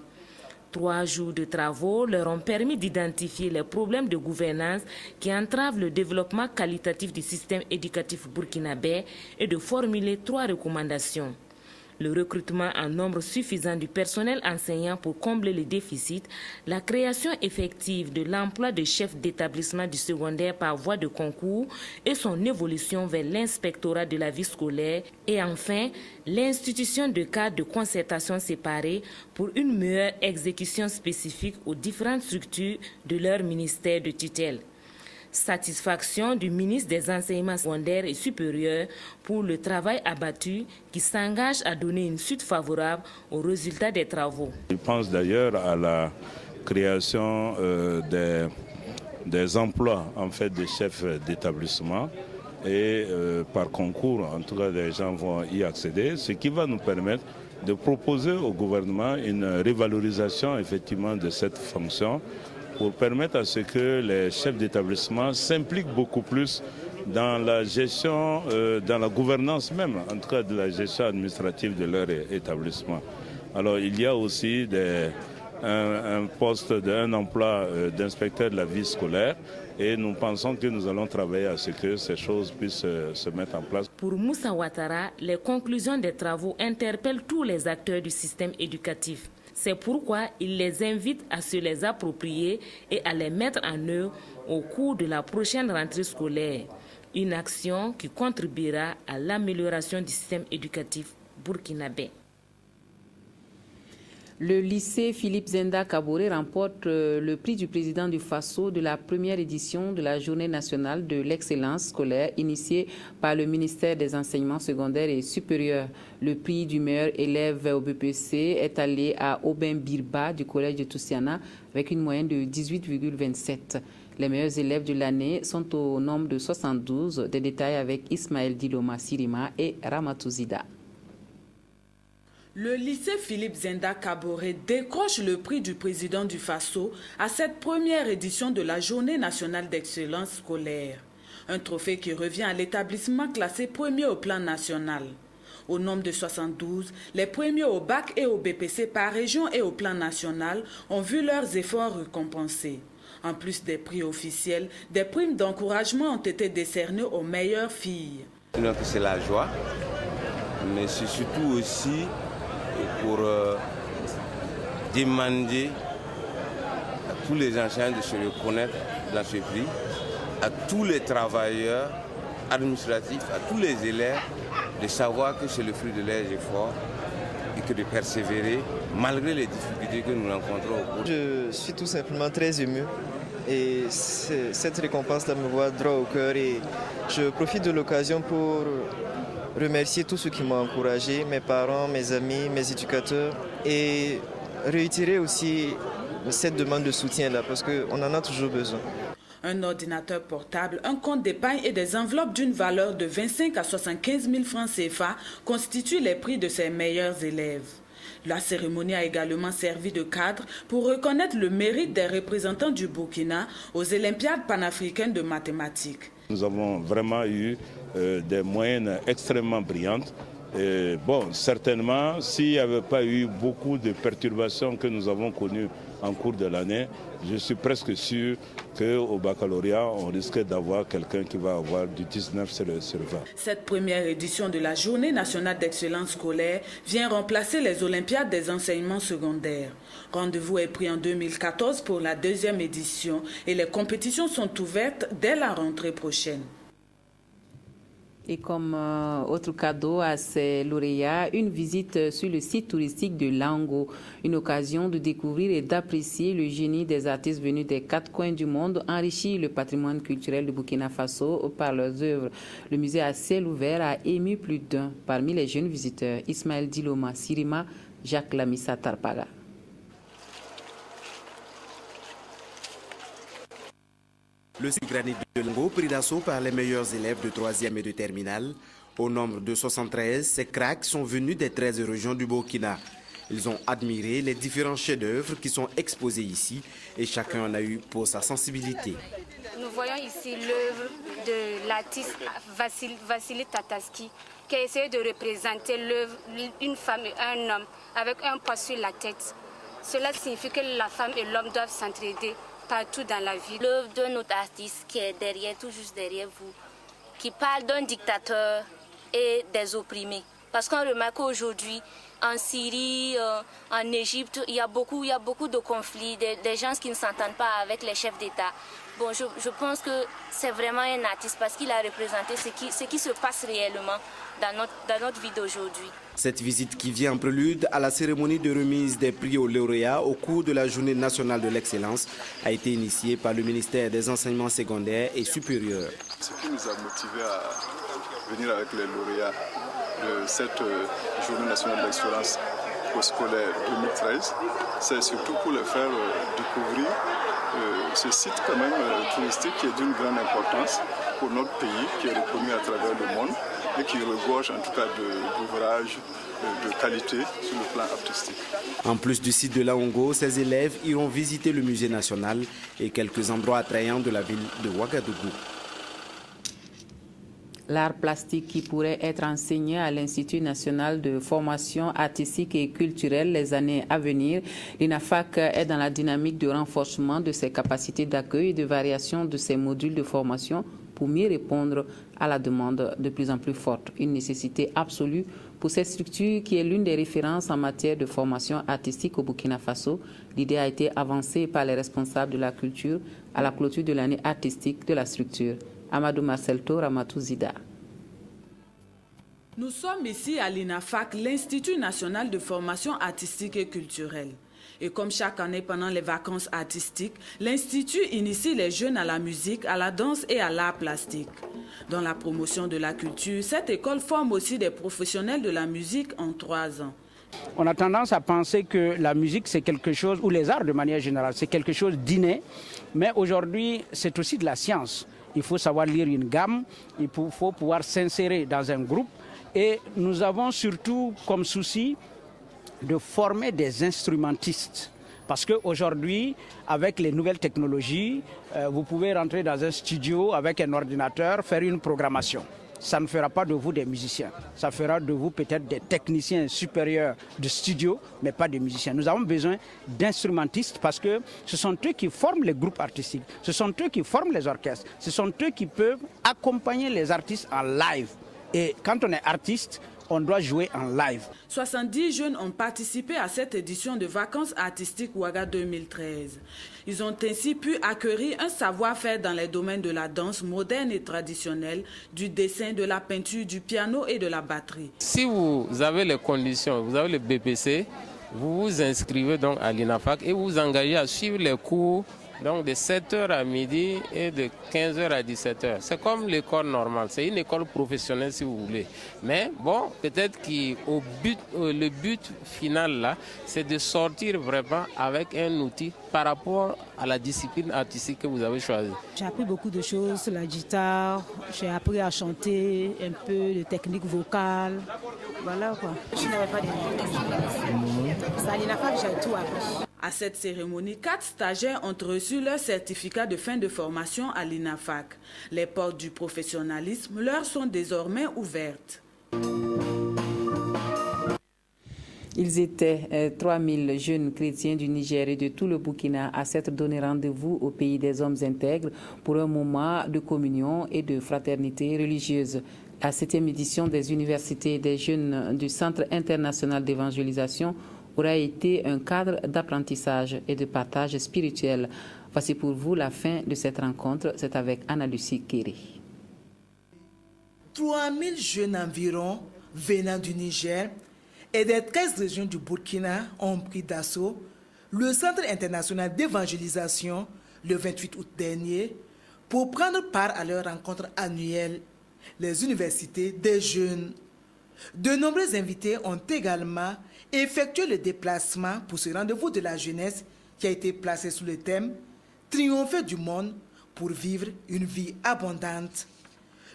3 jours de travaux leur ont permis d'identifier les problèmes de gouvernance qui entravent le développement qualitatif du système éducatif burkinabé et de formuler 3 recommandations. Le recrutement en nombre suffisant du personnel enseignant pour combler les déficits, la création effective de l'emploi de chef d'établissement du secondaire par voie de concours et son évolution vers l'inspectorat de la vie scolaire et enfin l'institution de cadres de concertation séparés pour une meilleure exécution spécifique aux différentes structures de leur ministère de tutelle. Satisfaction du ministre des enseignements secondaires et supérieurs pour le travail abattu qui s'engage à donner une suite favorable aux résultats des travaux. Je pense d'ailleurs à la création des emplois en fait de chefs d'établissement et par concours, en tout cas, les gens vont y accéder, ce qui va nous permettre de proposer au gouvernement une revalorisation effectivement de cette fonction pour permettre à ce que les chefs d'établissement s'impliquent beaucoup plus dans la gestion, dans la gouvernance même, en tout cas de la gestion administrative de leur établissement. Alors il y a aussi un poste, un emploi d'inspecteur de la vie scolaire et nous pensons que nous allons travailler à ce que ces choses puissent se mettre en place. Pour Moussa Ouattara, les conclusions des travaux interpellent tous les acteurs du système éducatif. C'est pourquoi il les invite à se les approprier et à les mettre en œuvre au cours de la prochaine rentrée scolaire. Une action qui contribuera à l'amélioration du système éducatif burkinabé. Le lycée Philippe Zenda Kaboré remporte le prix du président du Faso de la première édition de la Journée nationale de l'excellence scolaire initiée par le ministère des enseignements secondaires et supérieurs. Le prix du meilleur élève au BPC est allé à Aubin Birba du collège de Toussiana avec une moyenne de 18,27. Les meilleurs élèves de l'année sont au nombre de 72. Des détails avec Ismaël Diloma Sirima et Ramatouzida. Le lycée Philippe Zenda Kaboré décroche le prix du président du Faso à cette première édition de la Journée nationale d'excellence scolaire. Un trophée qui revient à l'établissement classé premier au plan national. Au nombre de 72, les premiers au bac et au BPC par région et au plan national ont vu leurs efforts récompensés. En plus des prix officiels, des primes d'encouragement ont été décernées aux meilleures filles. C'est la joie, mais c'est surtout aussi pour demander à tous les enseignants de se reconnaître dans ce prix, à tous les travailleurs administratifs, à tous les élèves, de savoir que c'est le fruit de leurs efforts et que de persévérer malgré les difficultés que nous rencontrons au cours. Je suis tout simplement très ému et cette récompense-là me voit droit au cœur et je profite de l'occasion pour remercier tous ceux qui m'ont encouragé, mes parents, mes amis, mes éducateurs et réitérer aussi cette demande de soutien-là parce qu'on en a toujours besoin. Un ordinateur portable, un compte d'épargne et des enveloppes d'une valeur de 25 à 75 000 francs CFA constituent les prix de ses meilleurs élèves. La cérémonie a également servi de cadre pour reconnaître le mérite des représentants du Burkina aux Olympiades panafricaines de mathématiques. Nous avons vraiment eu des moyennes extrêmement brillantes. Et bon, certainement, s'il n'y avait pas eu beaucoup de perturbations que nous avons connues en cours de l'année, je suis presque sûr qu'au baccalauréat, on risquait d'avoir quelqu'un qui va avoir du 19 sur 20. Cette première édition de la Journée nationale d'excellence scolaire vient remplacer les Olympiades des enseignements secondaires. Rendez-vous est pris en 2014 pour la deuxième édition et les compétitions sont ouvertes dès la rentrée prochaine. Et comme autre cadeau à ces lauréats, une visite sur le site touristique de Lango, une occasion de découvrir et d'apprécier le génie des artistes venus des 4 coins du monde, enrichir le patrimoine culturel de Burkina Faso par leurs œuvres. Le musée à ciel ouvert a ému plus d'un parmi les jeunes visiteurs. Ismaël Diloma Sirima, Jacques Lamissa Tarpaga. Le site granit de Lango, pris d'assaut par les meilleurs élèves de 3e et de terminale. Au nombre de 73, ces cracks sont venus des 13 régions du Burkina. Ils ont admiré les différents chefs-d'œuvre qui sont exposés ici et chacun en a eu pour sa sensibilité. Nous voyons ici l'œuvre de l'artiste Vassili Tataski qui a essayé de représenter l'œuvre d'une femme et un homme avec un poids sur la tête. Cela signifie que la femme et l'homme doivent s'entraider partout dans la vie. L'œuvre d'un autre artiste qui est derrière, tout juste derrière vous, qui parle d'un dictateur et des opprimés. Parce qu'on remarque qu'aujourd'hui, en Syrie, en Égypte, il y a beaucoup de conflits, des gens qui ne s'entendent pas avec les chefs d'État. Bon, je pense que c'est vraiment un artiste parce qu'il a représenté ce qui se passe réellement dans notre vie d'aujourd'hui. Cette visite qui vient en prélude à la cérémonie de remise des prix aux lauréats au cours de la Journée nationale de l'excellence a été initiée par le ministère des enseignements secondaires et supérieurs. Ce qui nous a motivés à venir avec les lauréats de cette Journée nationale de l'excellence scolaire 2013, c'est surtout pour les faire découvrir ce site quand même touristique qui est d'une grande importance pour notre pays, qui est reconnu à travers le monde et qui regorge en tout cas d'ouvrages de qualité sur le plan artistique. En plus du site de Lango, ces élèves iront visiter le musée national et quelques endroits attrayants de la ville de Ouagadougou. L'art plastique qui pourrait être enseigné à l'Institut national de formation artistique et culturelle les années à venir. L'INAFAC est dans la dynamique de renforcement de ses capacités d'accueil et de variation de ses modules de formation pour mieux répondre à la demande de plus en plus forte. Une nécessité absolue pour cette structure qui est l'une des références en matière de formation artistique au Burkina Faso. L'idée a été avancée par les responsables de la culture à la clôture de l'année artistique de la structure. Amadou Marcelto, Ramatou Zida. Nous sommes ici à l'INAFAC, l'Institut national de formation artistique et culturelle. Et comme chaque année pendant les vacances artistiques, l'Institut initie les jeunes à la musique, à la danse et à l'art plastique. Dans la promotion de la culture, cette école forme aussi des professionnels de la musique en 3 ans. On a tendance à penser que la musique c'est quelque chose, ou les arts de manière générale, c'est quelque chose d'inné, mais aujourd'hui c'est aussi de la science. Il faut savoir lire une gamme, il faut pouvoir s'insérer dans un groupe et nous avons surtout comme souci de former des instrumentistes. Parce qu'aujourd'hui, avec les nouvelles technologies, vous pouvez rentrer dans un studio avec un ordinateur, faire une programmation. Ça ne fera pas de vous des musiciens. Ça fera de vous peut-être des techniciens supérieurs de studio, mais pas des musiciens. Nous avons besoin d'instrumentistes parce que ce sont eux qui forment les groupes artistiques, ce sont eux qui forment les orchestres, ce sont eux qui peuvent accompagner les artistes en live. Et quand on est artiste, on doit jouer en live. 70 jeunes ont participé à cette édition de vacances artistiques Ouaga 2013. Ils ont ainsi pu acquérir un savoir-faire dans les domaines de la danse moderne et traditionnelle, du dessin, de la peinture, du piano et de la batterie. Si vous avez les conditions, vous avez le BPC, vous vous inscrivez donc à l'INAFAC et vous vous engagez à suivre les cours Donc de 7h à midi et de 15h à 17h. C'est comme l'école normale, c'est une école professionnelle si vous voulez. Mais bon, peut-être que le but final là, c'est de sortir vraiment avec un outil par rapport à la discipline artistique que vous avez choisie. J'ai appris beaucoup de choses sur la guitare, j'ai appris à chanter un peu de techniques vocales. Voilà quoi. Je n'avais pas de ça, j'ai tout appris. À cette cérémonie, 4 stagiaires ont reçu leur certificat de fin de formation à l'INAFAC. Les portes du professionnalisme leur sont désormais ouvertes. Ils étaient 3000 jeunes chrétiens du Niger et de tout le Burkina à s'être donné rendez-vous au pays des hommes intègres pour un moment de communion et de fraternité religieuse. La 7e édition des universités des jeunes du Centre international d'évangélisation aura été un cadre d'apprentissage et de partage spirituel. Voici pour vous la fin de cette rencontre. C'est avec Anna-Lucie Kéré. 3000 jeunes environ venant du Niger et des 13 régions du Burkina ont pris d'assaut le Centre international d'évangélisation le 28 août dernier pour prendre part à leur rencontre annuelle, les universités des jeunes. De nombreux invités ont également effectué le déplacement pour ce rendez-vous de la jeunesse qui a été placé sous le thème « Triompher du monde pour vivre une vie abondante ».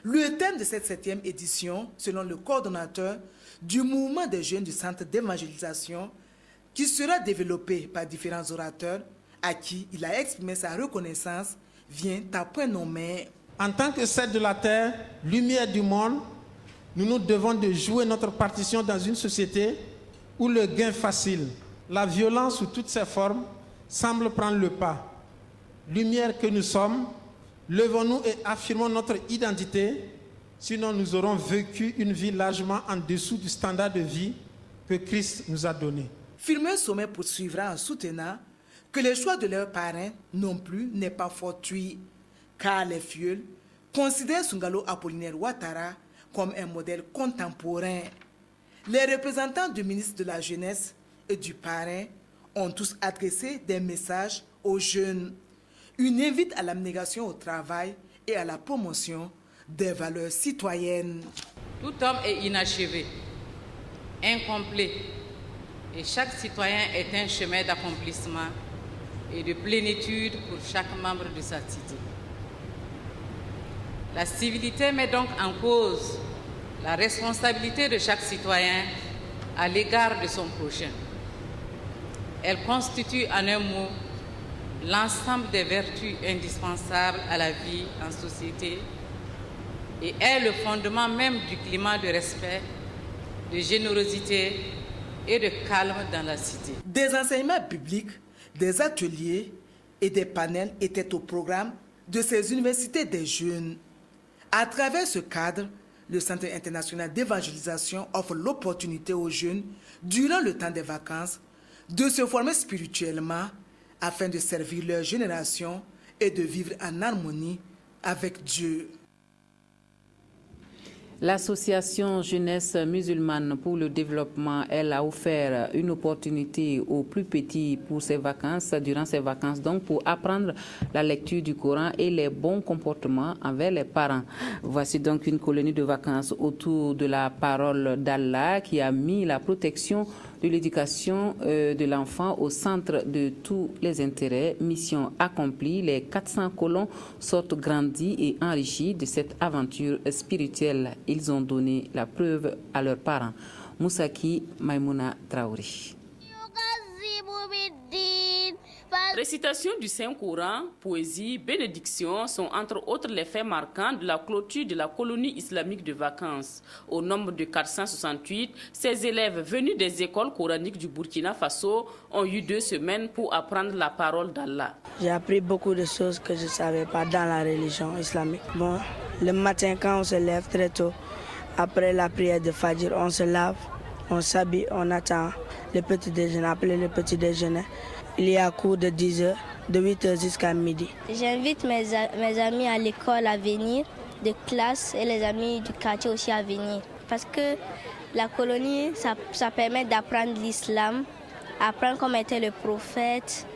Le thème de cette 7e édition, selon le coordonnateur du mouvement des jeunes du centre d'évangélisation, qui sera développé par différents orateurs à qui il a exprimé sa reconnaissance, vient à point nommé. En tant que sel de la terre, lumière du monde, nous devons de jouer notre partition dans une société où le gain facile, la violence sous toutes ses formes, semble prendre le pas. Lumière que nous sommes, levons-nous et affirmons notre identité, sinon nous aurons vécu une vie largement en dessous du standard de vie que Christ nous a donné. Firmin Sommet poursuivra en soutenant que le choix de leurs parrains non plus n'est pas fortuit, car les fioles considèrent Sungalo Apollinaire Ouattara comme un modèle contemporain. Les représentants du ministre de la Jeunesse et du parrain ont tous adressé des messages aux jeunes. Une invite à l'abnégation au travail et à la promotion des valeurs citoyennes. Tout homme est inachevé, incomplet, et chaque citoyen est un chemin d'accomplissement et de plénitude pour chaque membre de sa cité. La civilité met donc en cause la responsabilité de chaque citoyen à l'égard de son prochain. Elle constitue en un mot l'ensemble des vertus indispensables à la vie en société et est le fondement même du climat de respect, de générosité et de calme dans la cité. Des enseignements bibliques, des ateliers et des panels étaient au programme de ces universités des jeunes. À travers ce cadre, le Centre international d'évangélisation offre l'opportunité aux jeunes, durant le temps des vacances, de se former spirituellement afin de servir leur génération et de vivre en harmonie avec Dieu. L'association Jeunesse musulmane pour le développement, elle a offert une opportunité aux plus petits pour ses vacances, durant ses vacances, donc pour apprendre la lecture du Coran et les bons comportements envers les parents. Voici donc une colonie de vacances autour de la parole d'Allah qui a mis la protection de l'éducation de l'enfant au centre de tous les intérêts. Mission accomplie, les 400 colons sortent grandis et enrichis de cette aventure spirituelle. Ils ont donné la preuve à leurs parents. Moussaki Maimouna Traoré. Récitation du Saint-Coran, poésie, bénédiction sont entre autres les faits marquants de la clôture de la colonie islamique de vacances. Au nombre de 468, ces élèves venus des écoles coraniques du Burkina Faso ont eu 2 semaines pour apprendre la parole d'Allah. J'ai appris beaucoup de choses que je ne savais pas dans la religion islamique. Bon, le matin quand on se lève très tôt, après la prière de Fajr, on se lave, on s'habille, on attend le petit déjeuner, appelé le petit déjeuner. Il y a cours de 10h, de 8h jusqu'à midi. J'invite mes amis à l'école à venir, de classe, et les amis du quartier aussi à venir. Parce que la colonie, ça permet d'apprendre l'islam, apprendre comment était le prophète,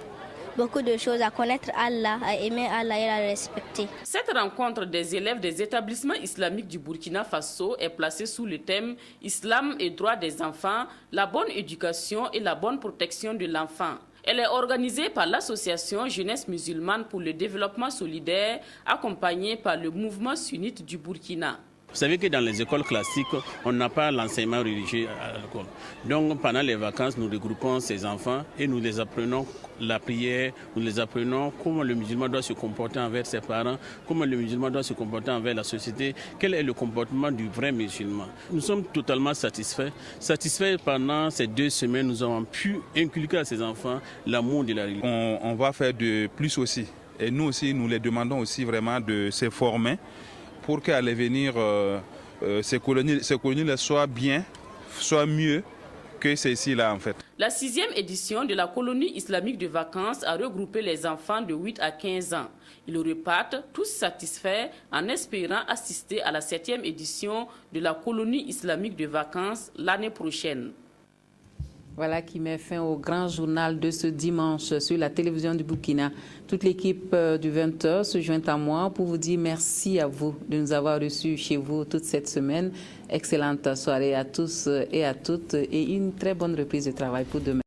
beaucoup de choses, à connaître Allah, à aimer Allah et à le respecter. Cette rencontre des élèves des établissements islamiques du Burkina Faso est placée sous le thème « Islam et droits des enfants, la bonne éducation et la bonne protection de l'enfant ». Elle est organisée par l'association Jeunesse musulmane pour le développement solidaire, accompagnée par le mouvement sunnite du Burkina. Vous savez que dans les écoles classiques, on n'a pas l'enseignement religieux à l'école. Donc pendant les vacances, nous regroupons ces enfants et nous les apprenons la prière, nous les apprenons comment le musulman doit se comporter envers ses parents, comment le musulman doit se comporter envers la société, quel est le comportement du vrai musulman. Nous sommes totalement satisfaits. Satisfaits pendant ces 2 semaines, nous avons pu inculquer à ces enfants l'amour de la religion. On va faire de plus aussi. Et nous aussi, nous les demandons aussi vraiment de se former pour qu'à l'avenir, ces colonies soient bien, soient mieux que celles-ci-là en fait. La 6e édition de la colonie islamique de vacances a regroupé les enfants de 8 à 15 ans. Ils repartent tous satisfaits en espérant assister à la 7e édition de la colonie islamique de vacances l'année prochaine. Voilà qui met fin au grand journal de ce dimanche sur la télévision du Burkina. Toute l'équipe du 20h se joint à moi pour vous dire merci à vous de nous avoir reçus chez vous toute cette semaine. Excellente soirée à tous et à toutes et une très bonne reprise de travail pour demain.